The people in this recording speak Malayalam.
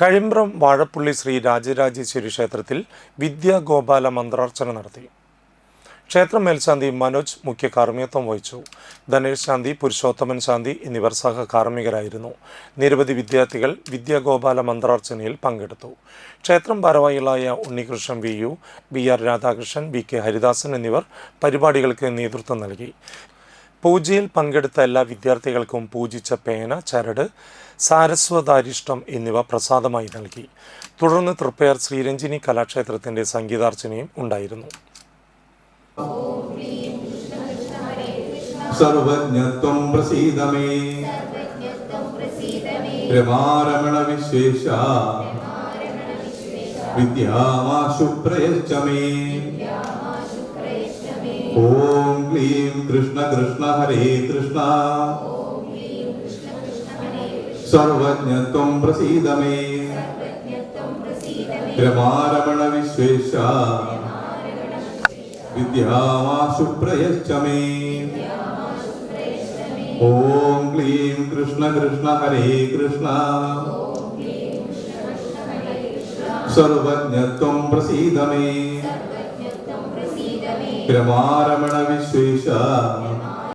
കഴിമ്പ്രം വാഴപ്പള്ളി ശ്രീ രാജരാജേശ്വരി ക്ഷേത്രത്തിൽ വിദ്യാഗോപാല മന്ത്രാർച്ചന നടത്തി. ക്ഷേത്ര മേൽശാന്തി മനോജ് മുഖ്യ കാർമ്മികത്വം വഹിച്ചു. ധനേഷ് ശാന്തി, പുരുഷോത്തമൻ ശാന്തി എന്നിവർ സഹകാർമ്മികരായിരുന്നു. നിരവധി വിദ്യാർത്ഥികൾ വിദ്യാഗോപാല മന്ത്രാർച്ചനയിൽ പങ്കെടുത്തു. ക്ഷേത്രം ഭാരവാഹികളായ ഉണ്ണികൃഷ്ണൻ വി.യു., ബി.ആർ. രാധാകൃഷ്ണൻ, വി.കെ. ഹരിദാസൻ എന്നിവർ പരിപാടികൾക്ക് നേതൃത്വം നൽകി. പൂജയിൽ പങ്കെടുത്ത എല്ലാ വിദ്യാർത്ഥികൾക്കും പൂജിച്ച പേന, ചരട്, സാരസ്വതാരിഷ്ടം എന്നിവ പ്രസാദമായി നൽകി. തുടർന്ന് തൃപ്പയാർ ശ്രീരഞ്ജിനി കലാക്ഷേത്രത്തിന്റെ സംഗീതാർച്ചനയും ഉണ്ടായിരുന്നു. സർവജ്ഞത്വം പ്രസീദമേ രമാരമണ വിശ്വേശ വിദ്യാമാശു പ്രയച്ഛമേ. ഓം ക്ലീം കൃഷ്ണ കൃഷ്ണ ഹരേ കൃഷ്ണ. സർവജ്ഞത്വം പ്രസീദമേ രമാരമണ വിശ്വേശ വിദ്യാമാശു പ്രയച്ഛമേ. ഓം ക്ലീം കൃഷ്ണ കൃഷ്ണ ഹരേ കൃഷ്ണ. സർവജ്ഞത്വം പ്രസീദമേ രമാരമണ വിശ്വേശ